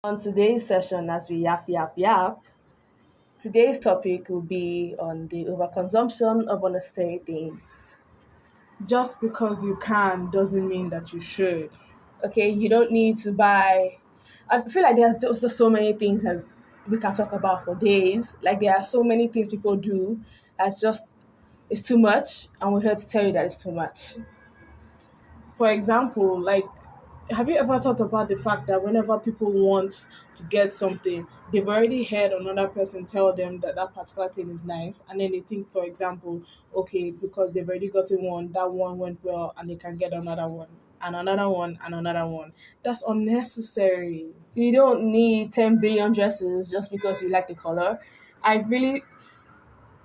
On today's session, as we yap, today's topic will be on the overconsumption of unnecessary things. Just because you can doesn't mean that you should. Okay, you don't need to buy. I feel like there's just so many things that we can talk about for days. Like there are so many things people do that's just it's too much, and we're here to tell you that it's too much. For example, have you ever thought about the fact that whenever people want to get something, they've already heard another person tell them that that particular thing is nice, and then they think, for example, okay, because they've already gotten one, that one went well, and they can get another one, and another one, and another one. That's unnecessary. You don't need 10 billion dresses just because you like the color. I really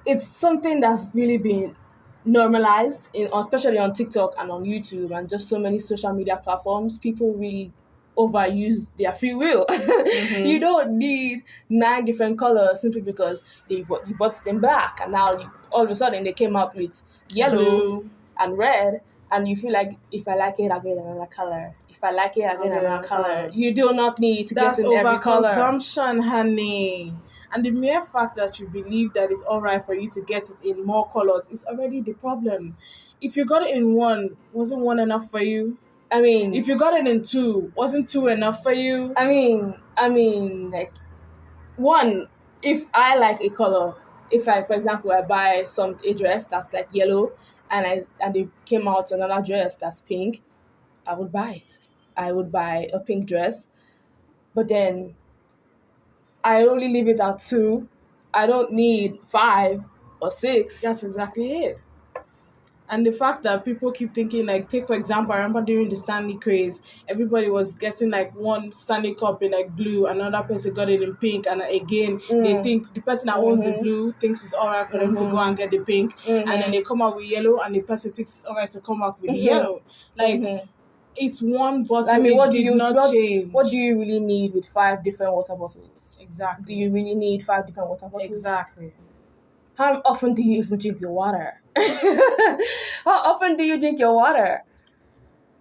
it's something that's really been normalized in especially on TikTok and on YouTube and just so many social media platforms. People really overuse their free will. You don't need nine different colors simply because you bought it in black and now all of a sudden they came out with yellow Blue. and red, and you feel like if I like it I'll get another color. If I like it I'll get another color. You do not need to That's get in every color. overconsumption, honey. And the mere fact that you believe that it's all right for you to get it in more colors is already the problem. If you got it in one, wasn't one enough for you? I mean, If you got it in two, wasn't two enough for you? like one, if I like a color, if I, for example, I buy a dress that's like yellow, and they came out another dress that's pink, I would buy it. I would buy a pink dress, but then I only leave it at two. I don't need five or six. That's exactly it. And the fact that people keep thinking, like, take for example, I remember during the Stanley craze, everybody was getting like one Stanley cup in like blue, another person got it in pink, and again, they think the person that owns the blue thinks it's alright for them to go and get the pink, and then they come out with yellow, and the person thinks it's alright to come out with the yellow. Like, it's one bottle. I mean, it did not change. what do you really need with five different water bottles? Exactly. Do you really need five different water bottles? Exactly. How often do you even drink your water? How often do you drink your water?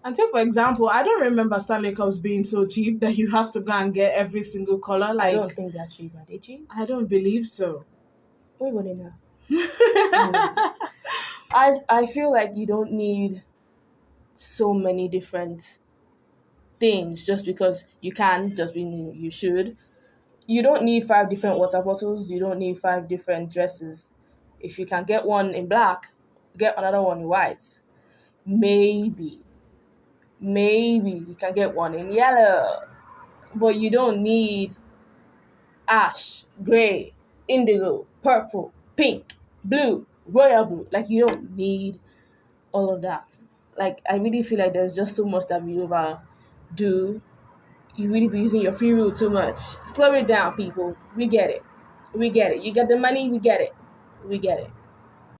And take for example, I don't remember Stanley Cups being so cheap that you have to go and get every single color. I don't think they're cheap. Are they cheap? I don't believe so. We wouldn't know. I feel like you don't need so many different things just because you can, just mean you should. You don't need five different water bottles. You don't need five different dresses. If you can get one in black, get another one in white. Maybe you can get one in yellow. But you don't need ash, gray, indigo, purple, pink, blue, royal blue. Like, you don't need all of that. Like, I really feel like there's just so much that we overdo. You really be using your free will too much. Slow it down, people. We get it. You get the money, we get it. We get it.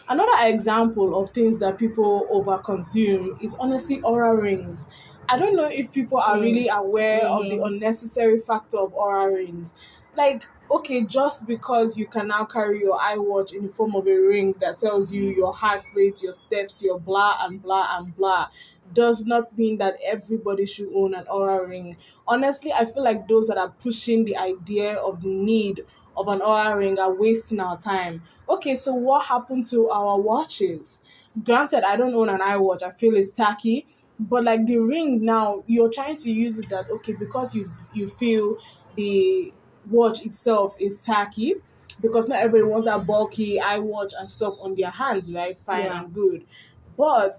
Another example of things that people overconsume is honestly aura rings. I don't know if people are really aware of the unnecessary factor of aura rings. Like, okay, just because you can now carry your iWatch in the form of a ring that tells you your heart rate, your steps, your blah and blah and blah, does not mean that everybody should own an aura ring. Honestly, I feel like those that are pushing the idea of the need of an aura ring are wasting our time. Okay, so what happened to our watches? Granted, I don't own an iWatch. I feel it's tacky. But like the ring now, you're trying to use it that, okay, because you feel the watch itself is tacky, because not everybody wants that bulky iWatch and stuff on their hands, right? Fine and good. But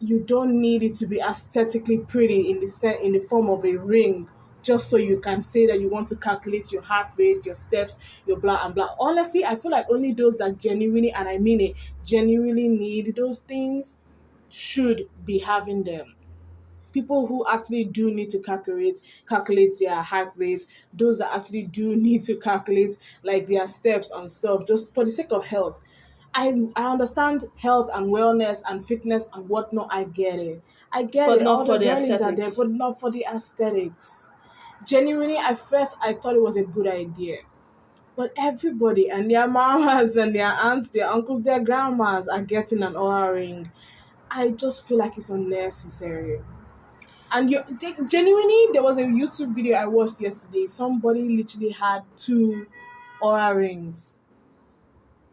you don't need it to be aesthetically pretty in the form of a ring just so you can say that you want to calculate your heart rate, your steps, your blah and blah. Honestly, I feel like only those that genuinely, and I mean it, genuinely need those things should be having them. People who actually do need to calculate their heart rate, those that actually do need to calculate like their steps and stuff, just for the sake of health. I understand health and wellness and fitness and whatnot. I get it. I get But it. not All for the the girlies are there, aesthetics. but not for the aesthetics. Genuinely, at first I thought it was a good idea. But everybody and their mamas and their aunts, their uncles, their grandmas are getting an aura ring. I just feel like it's unnecessary. And genuinely, there was a YouTube video I watched yesterday. Somebody literally had two aura rings,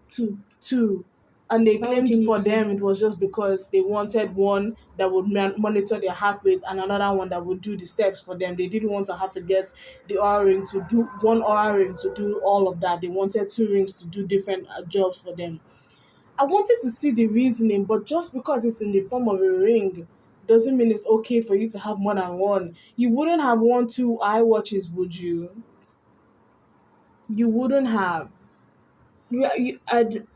two, and they Why would claimed you need for to? them it was just because they wanted one that would monitor their heart rate and another one that would do the steps for them. They didn't want to have to get the aura ring to do one aura ring to do all of that. They wanted two rings to do different jobs for them. I wanted to see the reasoning, but just because it's in the form of a ring doesn't mean it's okay for you to have more than one. You wouldn't have one, two iWatches, would you? You wouldn't have. Yeah,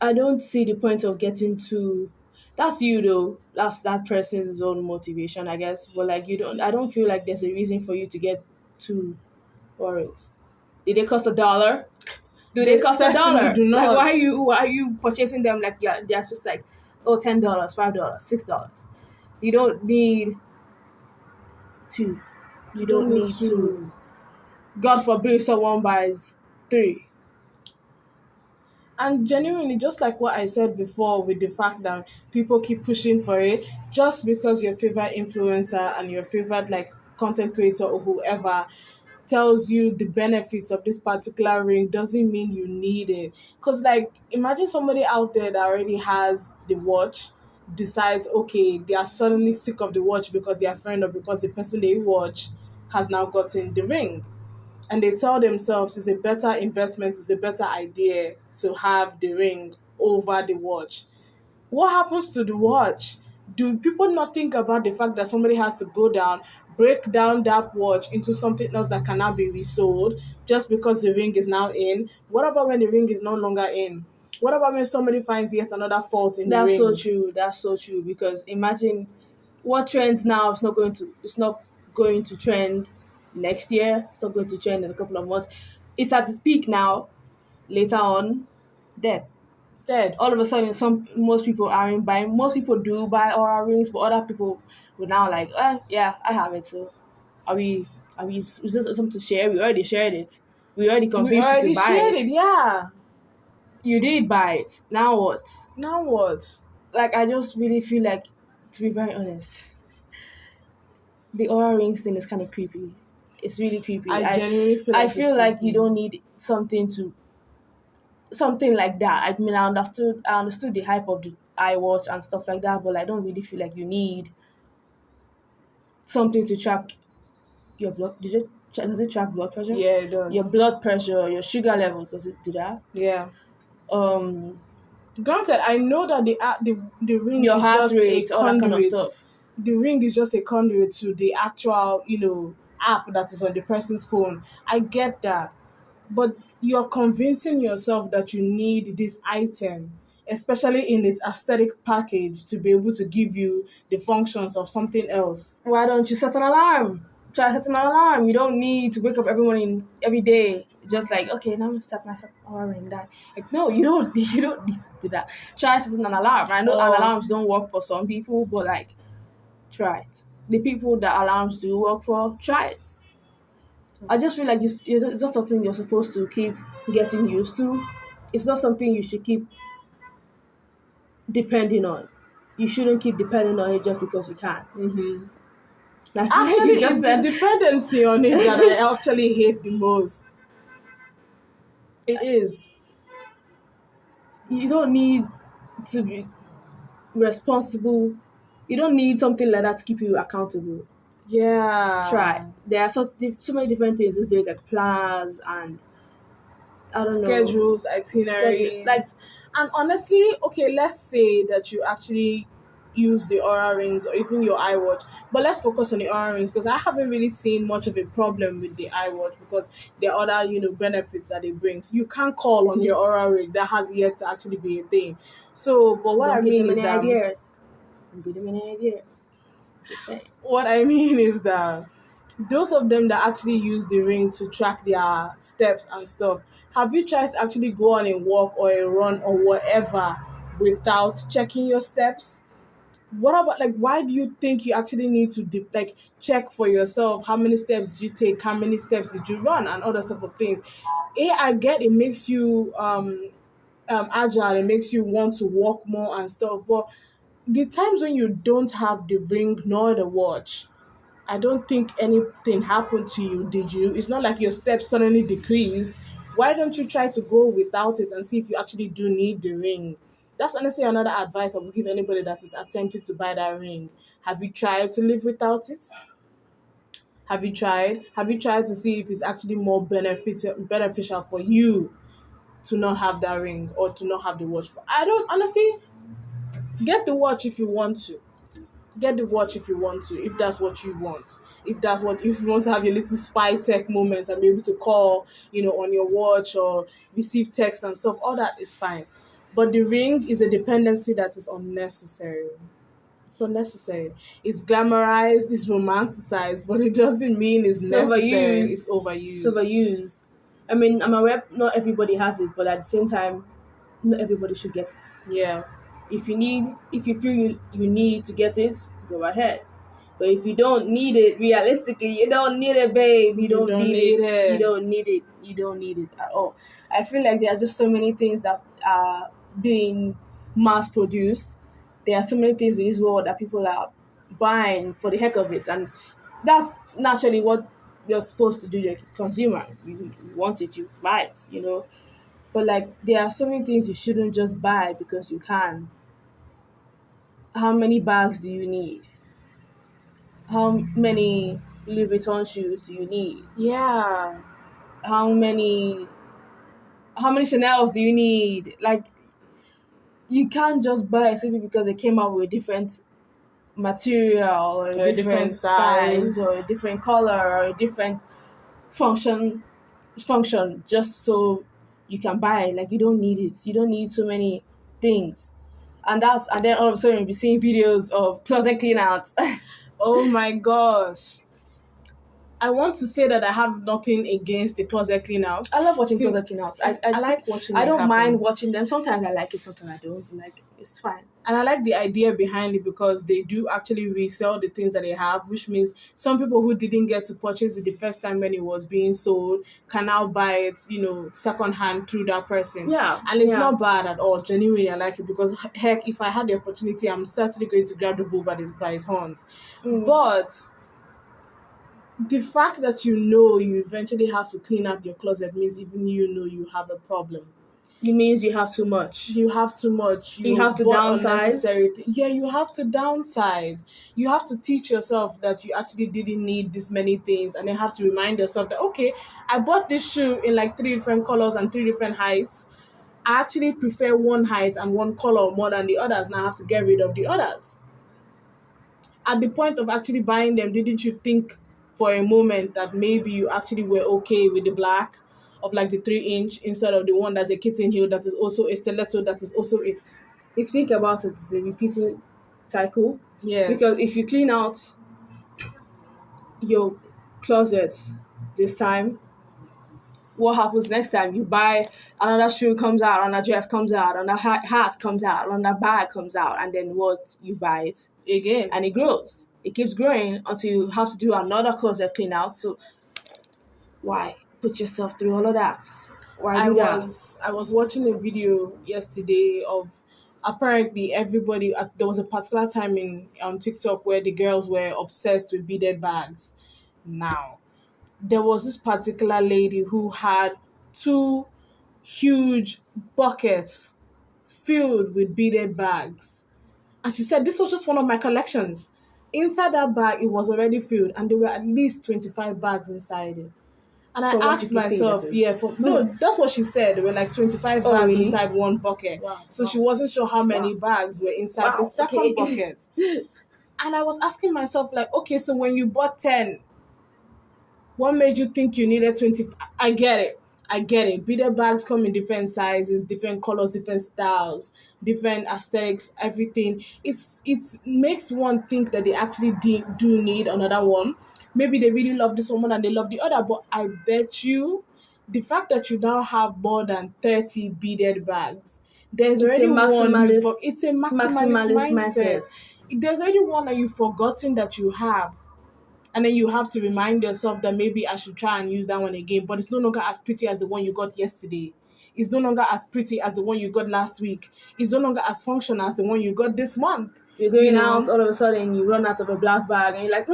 I don't see the point of getting too. That's you though. That's that person's own motivation, I guess. But like you don't. I don't feel like there's a reason for you to get two oranges. Did they cost $1? Do They they cost a certainly dollar? do Like not. why are you purchasing them like yeah they're just like oh $10, $5, $6. You don't need two. You You don't don't need need to. two. God forbid someone buys three. And genuinely, just like what I said before, with the fact that people keep pushing for it, just because your favorite influencer and your favorite like content creator or whoever tells you the benefits of this particular ring doesn't mean you need it. Because like imagine somebody out there that already has the watch decides okay they are suddenly sick of the watch because their friend or because the person they watch has now gotten the ring, and they tell themselves it's a better investment, it's a better idea to have the ring over the watch. What happens to the watch? Do people not think about the fact that somebody has to go down, break down that watch into something else that cannot be resold just because the ring is now in? What about when the ring is no longer in? What about when somebody finds yet another fault in the That's so ring? true. That's so true because imagine what trends now is not going to trend next year. It's not going to trend in a couple of months. It's at its peak now. Later on, dead. Dead. All of a sudden, most people aren't buying. Most people do buy Aura rings, but other people would now like, yeah, I have it. So, are we? Are we? Is this something to share? We already shared it. We already We convinced you to already buy shared it, it. yeah. You did buy it. Now what? Now what? Like, I just really feel like, to be very honest, the Aura rings thing is kind of creepy. It's really creepy. I I genuinely feel I like it's feel like you creepy. don't need something like that. I mean, I understood the hype of the iWatch and stuff like that, but I don't really feel like you need something to track your blood. Does it track blood pressure? Yeah, it Your does. blood pressure, your sugar levels. Does it do that? Yeah. Um, Granted, I know that the ring your is heart just a rate, all that kind of conduit. stuff. The ring is just a conduit to the actual, app that is on the person's phone. I get that. But you're convincing yourself that you need this item, especially in its aesthetic package, to be able to give you the functions of something else. Why don't you set an alarm? Try setting an alarm. You don't need to wake up every morning, every day. Just like, okay, now I'm gonna set myself alarm and that. Like, no, you don't. You don't need to do that. Try setting an alarm. I know Or alarms don't work for some people, but like, try it. The people that alarms do work for, try it. I just feel like it's not something you're supposed to keep getting used to. It's not something you should keep depending on. You shouldn't keep depending on it just because you can. Like actually, you just it's the said, dependency on it that I actually hate the most. It is. you don't need to be responsible. You don't need something like that to keep you accountable. Try. Yeah. There are so many different things these days, like plans and I don't know Schedules, schedule. Like itineraries. And honestly, okay, let's say that you actually use the Aura rings or even your iWatch, but let's focus on the Aura rings because I haven't really seen much of a problem with the iWatch because there are other, benefits that it brings. You can't call on your Aura ring, that has yet to actually be a thing. So, but what I don't give mean them is any that ideas. Don't give them any ideas. Just saying. what I mean is that those of them that actually use the ring to track their steps and stuff, have you tried to actually go on a walk or a run or whatever without checking your steps? What about like why do you think you actually need to like check for yourself how many steps did you take, how many steps did you run, and other type of things? I get it makes you agile, it makes you want to walk more and stuff, but the times when you don't have the ring nor the watch, I don't think anything happened to you, did you? It's not like your steps suddenly decreased. Why don't you try to go without it and see if you actually do need the ring? That's honestly another advice I would give anybody that is attempting to buy that ring. Have you tried to live without it? Have you tried? Have you tried to see if it's actually more beneficial for you to not have that ring or to not have the watch? I don't honestly get the watch if you want to. Get the watch if you want to, if that's what you want. If you want to have your little spy tech moment and be able to call, on your watch or receive text and stuff, all that is fine. But the ring is a dependency that is unnecessary. It's unnecessary. It's glamorized, it's romanticized, but it doesn't mean it's It's necessary. overused. It's It's overused. overused. I mean, I'm aware not everybody has it, but at the same time, not everybody should get it. Yeah. If you feel you need to get it, go ahead. But if you don't need it, realistically, you don't need it, babe. You You don't don't need need it. You it. don't need it. You don't need it at all. I feel like there are just so many things that are being mass produced. There are so many things in this world that people are buying for the heck of it. And that's naturally what you're supposed to do, you're a consumer. You want it, you buy it. But like there are so many things you shouldn't just buy because you can. How many bags do you need? How many Louis Vuitton shoes do you need? Yeah. How many Chanels do you need? Like you can't just buy simply because they came out with a different material or a A different different size or size. a different color or a different function just so you can buy it. Like you don't need it. You don't need so many things. And then all of a sudden you'll be seeing videos of closet clean outs. Oh my gosh. I want to say that I have nothing against the closet clean outs. I love watching See, closet clean outs. I like watching I it don't mind happen. watching them. Sometimes I like it, sometimes I don't. Like it's fine. And I like the idea behind it because they do actually resell the things that they have, which means some people who didn't get to purchase it the first time when it was being sold can now buy it, secondhand through that person. Yeah, And it's yeah. not bad at all. Genuinely, I like it because, heck, if I had the opportunity, I'm certainly going to grab the bull by his horns. But the fact that you eventually have to clean out your closet means even you have a problem. It means you have too much. You have too much. You You have to bought downsize. unnecessary. Yeah, you have to downsize. You have to teach yourself that you actually didn't need this many things, and then have to remind yourself that okay, I bought this shoe in like 3 different colors and 3 different heights. I actually prefer one height and one color more than the others, and I have to get rid of the others. At the point of actually buying them, didn't you think for a moment that maybe you actually were okay with the black of like the 3 inch instead of the one that's a kitten heel that is also a stiletto that is also a If you think about it, it's a repeating cycle. Because yes. if you clean out your closet this time, what happens next time? You buy another shoe comes out, another dress comes out, another hat comes out, another bag comes out, and then what? You buy it Again. and it grows. It keeps growing until you have to do another closet clean out. So why put yourself through all of that? Why I do that? was I was watching a video yesterday of apparently everybody there was a particular time in on TikTok where the girls were obsessed with beaded bags. Now, there was this particular lady who had two huge buckets filled with beaded bags. And she said, this was just one of my collections. Inside that bag, it was already filled, and there were at least 25 bags inside it. And I From what you asked can see, that myself, is. yeah, no, that's what she said. There were like 25 Oh, bags really? inside one bucket. Wow. So Wow. she wasn't sure how many Wow. bags were inside the Wow. Okay. second bucket. And I was asking myself, like, okay, so when you bought 10, what made you think you needed 20? I get it. I get it. Beaded bags come in different sizes, different colors, different styles, different aesthetics, everything. It makes one think that they actually do need another one. Maybe they really love this one more than they love the other, but I bet you the fact that you now have more than 30 beaded bags, there's It's a already one maximalist it's a maximalist mindset. mindset. There's already one that you've forgotten that you have, and then you have to remind yourself that maybe I should try and use that one again, but it's no longer as pretty as the one you got yesterday. It's no longer as pretty as the one you got last week. It's no longer as functional as the one you got this month. You're You going out, know? all of a sudden you run out of a black bag, and you're like,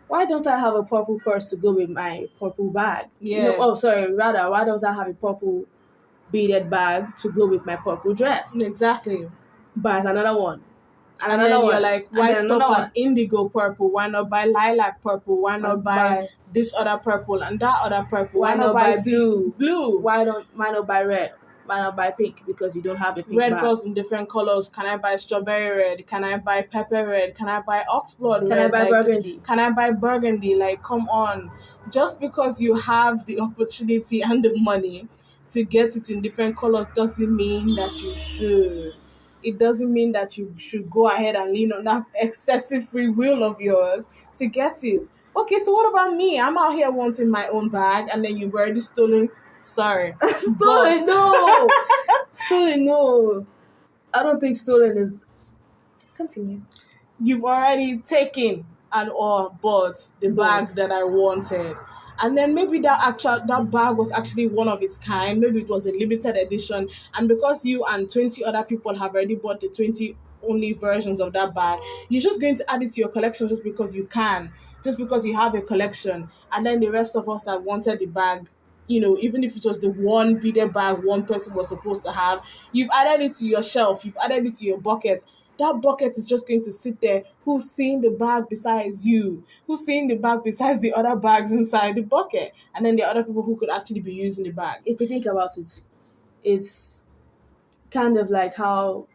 why don't I have a purple purse to go with my purple bag? No, Yeah, oh, sorry, rather, why don't I have a purple beaded bag to go with my purple dress? exactly. Buys another one, and And then another you're one, like, and why then stop another at one, indigo purple? Why not buy lilac purple? Why not and buy buy, this other purple and that other purple? Why why not not buy buy blue? blue? Why not buy red? Why not buy pink? Because you don't have a pink Red bag. goes in different colors. Can I buy strawberry red? Can I buy pepper red? Can I buy oxblood Can I red? buy Like, burgundy? can I buy burgundy? Like, come on. Just because you have the opportunity and the money to get it in different colors doesn't mean that you should. It doesn't mean that you should go ahead and lean on that excessive free will of yours to get it. Okay, so what about me? I'm out here wanting my own bag, and then you've already stolen. Sorry, but Stolen, no. Stolen, no. I don't think stolen is. Continue. you've already taken and or bought the bag But that I wanted. And then maybe that bag was actually one of its kind. Maybe it was a limited edition. And because you and 20 other people have already bought the 20 only versions of that bag, you're just going to add it to your collection just because you can, just because you have a collection. And then the rest of us that wanted the bag, even if it was the one beaded bag one person was supposed to have, you've added it to your shelf, you've added it to your bucket. That bucket is just going to sit there. Who's seeing the bag besides you? Who's seeing the bag besides the other bags inside the bucket? And then the other people who could actually be using the bags. if you think about it, it's kind of like how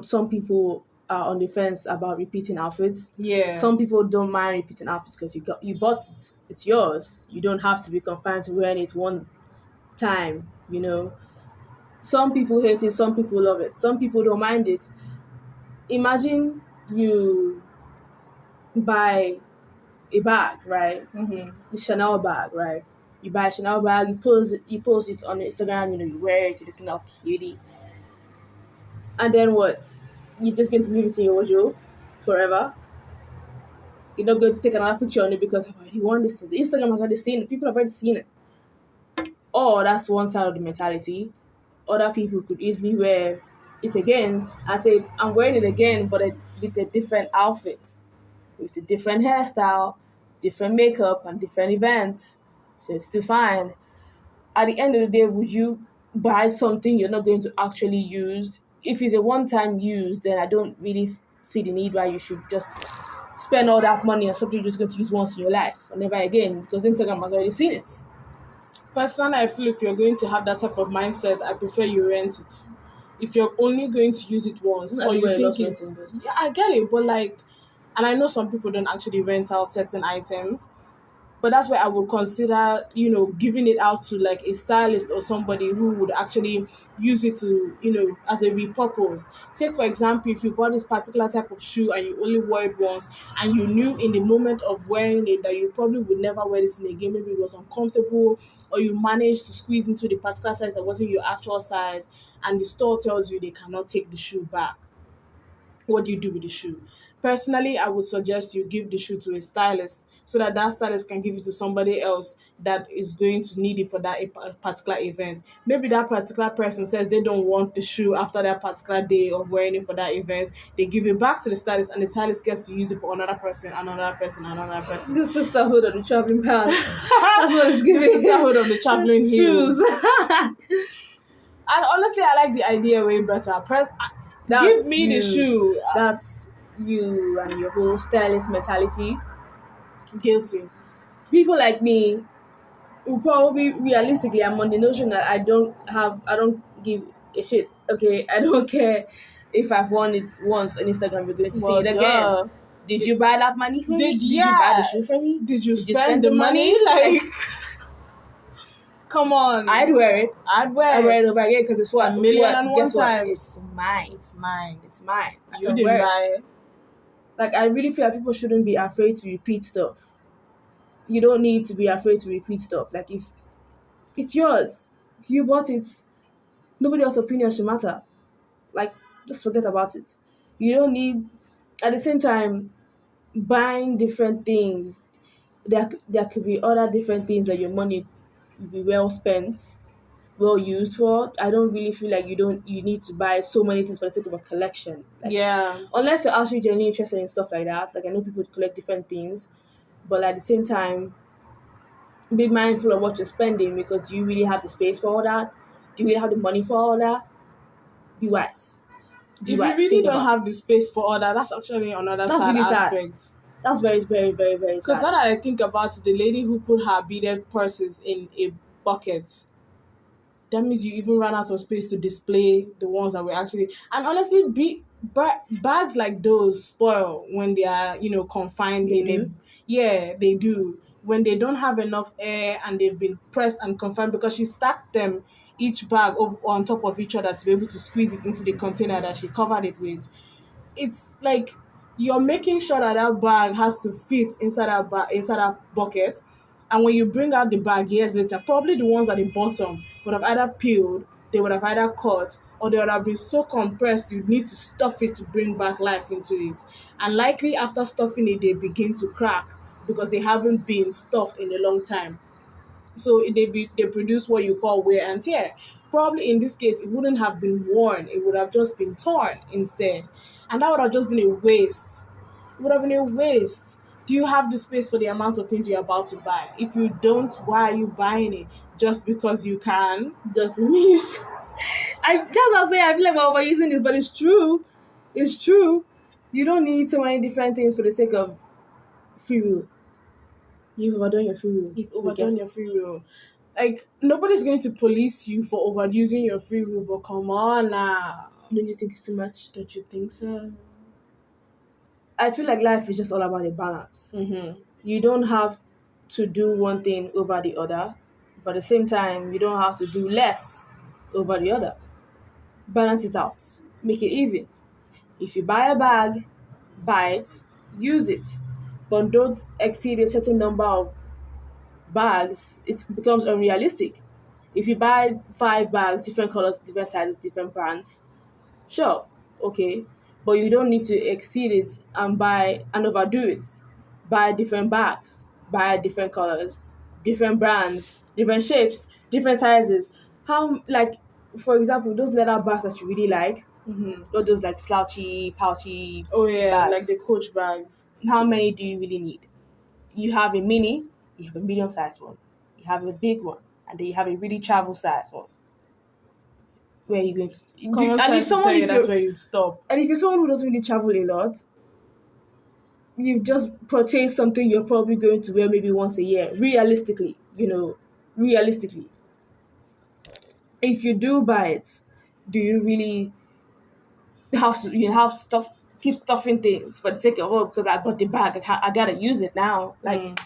some people are on the fence about repeating outfits. Yeah. Some people don't mind repeating outfits because you bought it. It's yours. You don't have to be confined to wearing it one time. Some people hate it, some people love it, some people don't mind it. Imagine you buy a bag, right? Mm-hmm. The Chanel bag, right? You buy a Chanel bag, you post it on Instagram, you wear it, you're looking all cutie. And then what? You're just going to leave it in your wardrobe forever. You're not going to take another picture on it because I've already worn this. The Instagram has already seen it. People have already seen it. Or that's one side of the mentality. Other people could easily wear it again and say, I'm wearing it again, but with a different outfit, with a different hairstyle, different makeup, and different events. So it's still fine. At the end of the day, would you buy something you're not going to actually use? If it's a one-time use, then I don't really see the need why you should just spend all that money on something you're just going to use once in your life and never again because Instagram has already seen it. Personally, I feel if you're going to have that type of mindset, I prefer you rent it. If you're only going to use it once, Not or you everybody think loves it's, renting though. yeah, I get it, but like, and I know some people don't actually rent out certain items, but that's where I would consider, giving it out to like a stylist or somebody who would actually use it to, as a repurpose. Take for example, if you bought this particular type of shoe and you only wore it once, and you knew in the moment of wearing it that you probably would never wear this in again, maybe it was uncomfortable, or you managed to squeeze into the particular size that wasn't your actual size, and the store tells you they cannot take the shoe back. What do you do with the shoe? Personally, I would suggest you give the shoe to a stylist so that that stylist can give it to somebody else that is going to need it for that particular event. Maybe that particular person says they don't want the shoe after that particular day of wearing it for that event. They give it back to the stylist, and the stylist gets to use it for another person, another person, another person. The sisterhood of the traveling pants. That's what it's This giving. is the hood of the traveling Shoes. heels. And honestly, I like the idea way better. Give That's me the you. shoe. That's you and your whole stylist mentality. Guilty. People like me will probably realistically I'm on the notion that I don't give a shit. Okay, I don't care if I've worn it once on Instagram, you're going to see Well, it again. duh. Did you buy that money for me? Did Did you buy the yeah? shoe for me? Did you Did you spend the money? Like, come on. I'd wear it. I'd wear I wear it. it over again because it's what? A million What? and one Guess what? times. It's mine. It's mine. It's mine. I You can didn't wear buy it. it. Like, I really feel like people shouldn't be afraid to repeat stuff. You don't need to be afraid to repeat stuff. Like, if it's yours, if you bought it, nobody else's opinion should matter. Like, just forget about it. You don't need, at the same time, buying different things. There could be other different things that your money will be well spent, well used for. I don't really feel like you need to buy so many things for the sake of a collection. Like, Yeah. unless you're actually genuinely interested in stuff like that. Like, I know people collect different things. but at the same time, be mindful of what you're spending, because do you really have the space for all that? Do you really have the money for all that? Be wise. Be If you wise. really Think don't about have the it. space for all that, that's actually another That's sad really sad. aspect. That's very, very, very, very Because now sad. that I think about it, the lady who put her beaded purses in a bucket, that means you even ran out of space to display the ones that were actually. And honestly, bags like those spoil when they are, confined They in a. do. Yeah, they do. When they don't have enough air and they've been pressed and confined, because she stacked them each bag on top of each other to be able to squeeze it into the container that she covered it with. It's like you're making sure that that bag has to fit inside that bucket. And when you bring out the bag years later, probably the ones at the bottom would have either peeled, they would have either cut, or they would have been so compressed you need to stuff it to bring back life into it. And likely after stuffing it, they begin to crack because they haven't been stuffed in a long time. So they produce what you call wear and tear. Probably in this case, it wouldn't have been worn; it would have just been torn instead, and that would have just been a waste. It would have been a waste. Do you have the space for the amount of things you're about to buy? If you don't, why are you buying it? Just because you can? Doesn't mean that's what I'm saying. I feel like we're overusing this, but it's true. It's true. You don't need so many different things for the sake of free will. You've overdone your free will. You've We get overdone your it. free will. Like nobody's going to police you for overusing your free will, but come on now. Don't you think it's too much? Don't you think so? I feel like life is just all about a balance. Mm-hmm. You don't have to do one thing over the other, but at the same time, you don't have to do less over the other. Balance it out. Make it even. If you buy a bag, buy it, use it, but don't exceed a certain number of bags. It becomes unrealistic. If you buy 5 bags, different colors, different sizes, different brands, sure, okay, but you don't need to exceed it and buy and overdo it. Buy different bags, buy different colors, different brands, different shapes, different sizes. How, like, for example, those leather bags that you really like, or those like slouchy, pouchy Oh yeah, like the bags, Coach bags. how many do you really need? You have a mini, you have a medium sized one, you have a big one, and then you have a really travel sized one. Where are you going to Common and if sense to tell someone you if that's you're where you'd stop. and if you're someone who doesn't really travel a lot, you've just purchased something you're probably going to wear maybe once a year. Realistically, realistically. If you do buy it, do you really have stuff keep stuffing things for the sake of, oh, because I bought the bag, I gotta use it now. Like,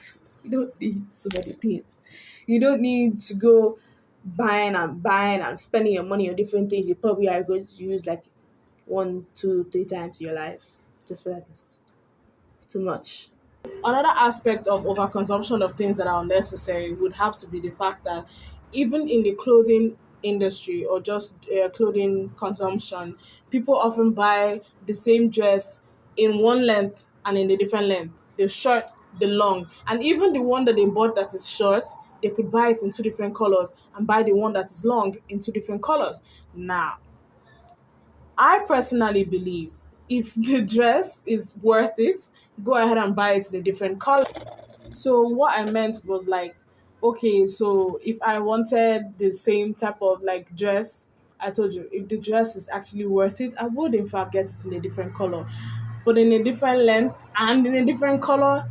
you don't need so many things. You don't need to go buying and spending your money on different things you probably are going to use like 1, 2, 3 times in your life. Just feel like it's too much. Another aspect of overconsumption of things that are unnecessary would have to be the fact that even in the clothing industry or just clothing consumption, people often buy the same dress in one length and in a different length. The short, the long, and even the one that they bought that is short, they could buy it in two different colors and buy the one that is long in two different colors. Now, I personally believe if the dress is worth it, go ahead and buy it in a different color. So what I meant was like, okay, so if I wanted the same type of like dress, I told you if the dress is actually worth it, I would in fact get it in a different color. But in a different length and in a different color,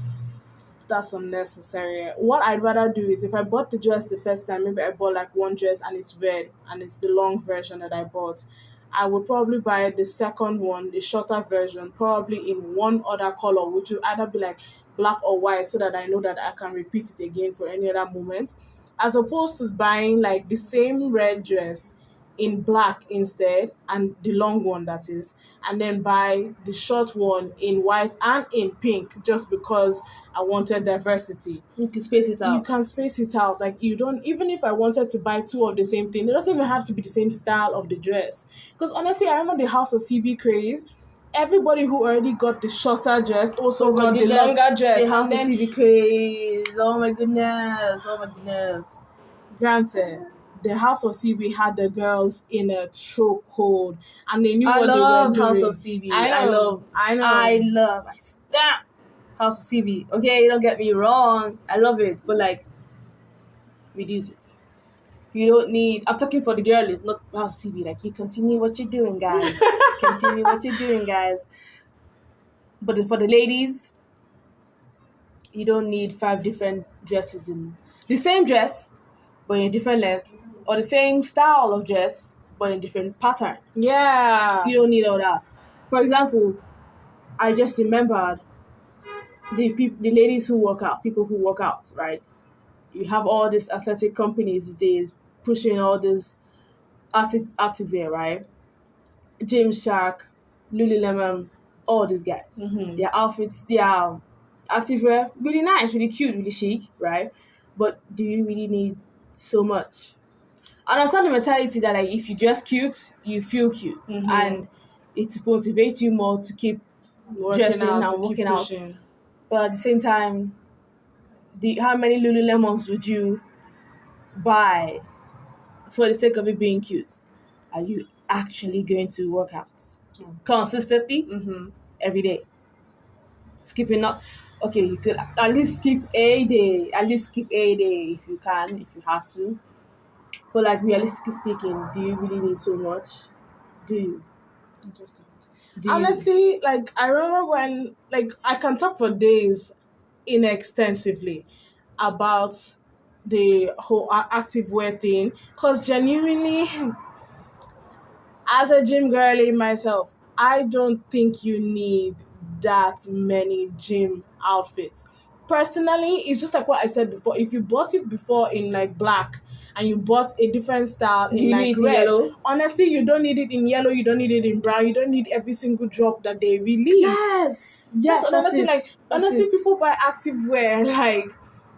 that's unnecessary. What I'd rather do is if I bought the dress the first time, maybe I bought like one dress and it's red and it's the long version that I bought. I would probably buy the second one, the shorter version, probably in one other color, which would either be like black or white, so that I know that I can repeat it again for any other moment. As opposed to buying like the same red dress in black instead, and the long one that is, and then buy the short one in white and in pink just because I wanted diversity. You can space it You out. can space it out. Like you don't, even if I wanted to buy two of the same thing, it doesn't even have to be the same style of the dress. Because honestly, I remember the House of CB craze. Everybody who already got the shorter dress also Oh my got the goodness, longer dress. the house And of then, CB craze. Oh my goodness. Oh my goodness. granted, the House of CB had the girls in a chokehold, and they knew I what they were love House of doing. CB. I know, I know. I stamp House of TV. Okay, don't get me wrong. I love it, but like reduce it. You don't need. I'm talking for the girlies, not House of TV. Like you continue what you're doing, guys. Continue what you're doing, guys. But for the ladies, you don't need 5 different dresses in the same dress, but in a different length, or the same style of dress, but in different pattern. Yeah. You don't need all that. For example, I just remembered the ladies who work out, people who work out, right? You have all these athletic companies these days pushing all this activewear, right? James Shark, Lululemon, all these guys. Their outfits, their activewear, really nice, really cute, really chic, right? But do you really need so much? I understand the mentality that like if you dress cute, you feel cute, and it motivates you more to keep Working dressing out to and keep working out. pushing. But at the same time, how many Lululemons would you buy for the sake of it being cute? Are you actually going to work out consistently every day? Skipping not okay. You could at least skip a day. At least skip a day if you can, if you have to. But like realistically speaking, do you really need so much? Do you? Interesting. Do you? Honestly, like I remember when, like, I can talk for days inextensively about the whole active wear thing, because genuinely, as a gym girly myself, I don't think you need that many gym outfits. Personally, it's just like what I said before. If you bought it before in like black and you bought a different style Do in you like need it in red, yellow? honestly, you don't need it in yellow, you don't need it in brown, you don't need every single drop that they release. Yes, That's yes, another that's thing. it. Like, That's honestly, it. people buy active wear like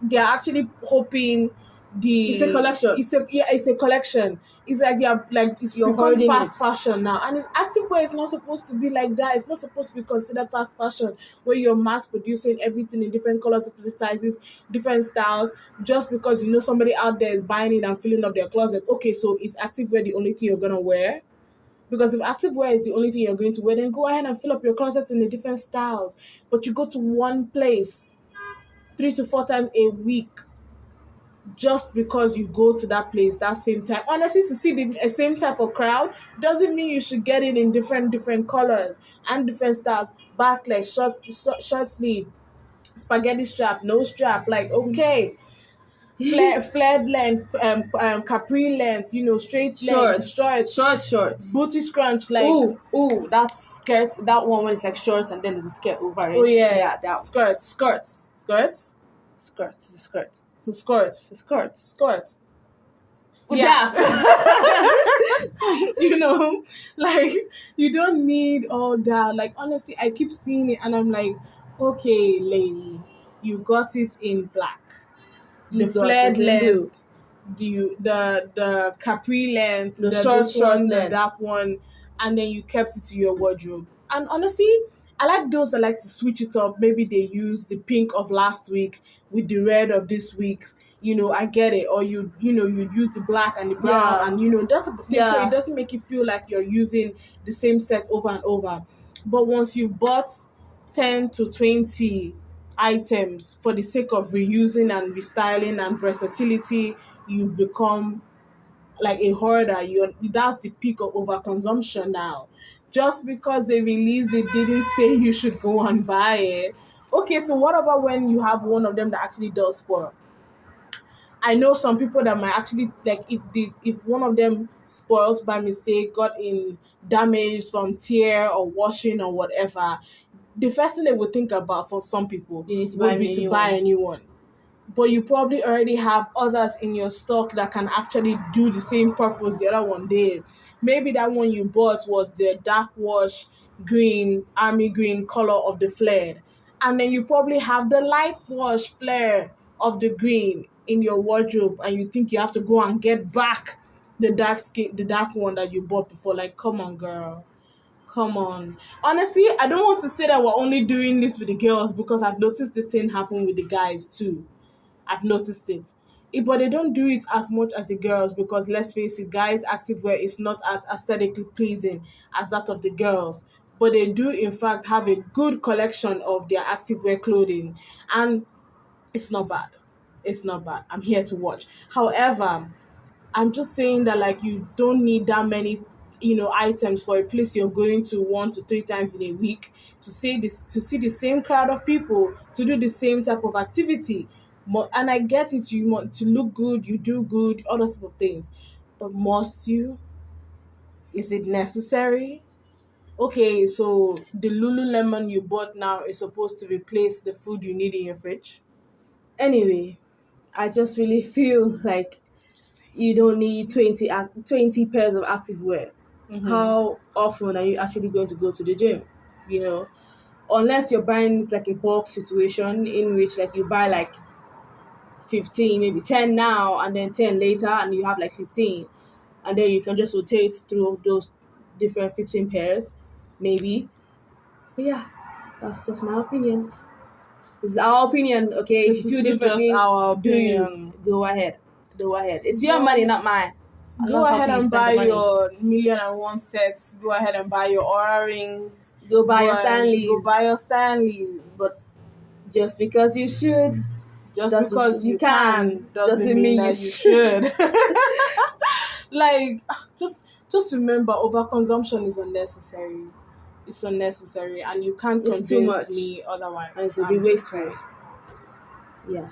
they're actually hoping It's a collection. it's a collection. It's like they're like it's You're become hoarding it. fast fashion now, and it's active wear is not supposed to be like that. It's not supposed to be considered fast fashion where you're mass producing everything in different colors, different sizes, different styles, just because you know somebody out there is buying it and filling up their closet. Okay, so is active wear the only thing you're gonna wear? Because if active wear is the only thing you're going to wear, then go ahead and fill up your closet in the different styles. But you go to one place 3 to 4 times a week just because you go to that place that same time. Honestly, to see the same type of crowd doesn't mean you should get it in different colors and different styles. Backless, short sleeve, spaghetti strap, no strap. Like, okay, flared length, capri length, straight length, Shorts, shorts, shorts. booty scrunch, like, Ooh, that skirt, that one when it's like shorts and then there's a skirt over it. oh yeah, Yeah, that skirts, skirts, skirts, skirts, it's a skirt, skirts, it's a skirt. skirts. With Yeah. that, Like, you don't need all that. Like, honestly, I keep seeing it and I'm like, okay, lady, you got it in black, the you got flared this in blue, length, the capri length, the the short this one, the length. that one, and then you kept it to your wardrobe. And honestly, I like those that like to switch it up. Maybe they use the pink of last week with the red of this week. I get it. Or you use the black and the brown Yeah, and that type of thing. So it yeah. doesn't make you feel like you're using the same set over and over. But once you've bought 10 to 20 items for the sake of reusing and restyling and versatility, you've become like a hoarder. That's the peak of overconsumption now. Just because they released it didn't say you should go and buy it. Okay, so what about when you have one of them that actually does spoil? I know some people that might actually, like, if one of them spoils by mistake, got in damaged from tear or washing or whatever, the first thing they would think about for some people You need to buy would be me a to new buy one. a new one. But you probably already have others in your stock that can actually do the same purpose the other one did. Maybe that one you bought was the dark wash green, army green color of the flare. And then you probably have the light wash flare of the green in your wardrobe, and you think you have to go and get back the dark one that you bought before. Like, come on, girl. Come on. Honestly, I don't want to say that we're only doing this with the girls, because I've noticed the thing happen with the guys too. I've noticed it. But they don't do it as much as the girls, because let's face it, guys' activewear is not as aesthetically pleasing as that of the girls. but they do in fact have a good collection of their activewear clothing, and it's not bad. It's not bad. I'm here to watch. However, I'm just saying that like you don't need that many, items for a place you're going to 1 to 3 times in a week to see the same crowd of people to do the same type of activity. And I get it, you want to look good, you do good, all those type of things. But must you? Is it necessary? Okay, so the Lululemon you bought now is supposed to replace the food you need in your fridge. Anyway, I just really feel like you don't need 20 pairs of activewear. How often are you actually going to go to the gym? You know, unless you're buying like a bulk situation in which like you buy like 15, maybe 10 now and then 10 later, and you have like 15, and then you can just rotate through those different 15 pairs, maybe. But yeah, that's just my opinion. This is our opinion, okay? If This you is feel still just differently, our do you? opinion. Go ahead. Go ahead. It's your Go money, not mine. I'm Go not ahead helping you and spend the buy money. your million and one sets. Go ahead and buy your aura rings. Go buy your Go Stanleys. buy your Stanleys. But just because you should, just because you you can, can doesn't mean you that you should. Like, just remember, overconsumption is unnecessary. It's unnecessary, and you can't It's too convince much, me and otherwise. it's a bit I'm just wasteful. saying. Yeah.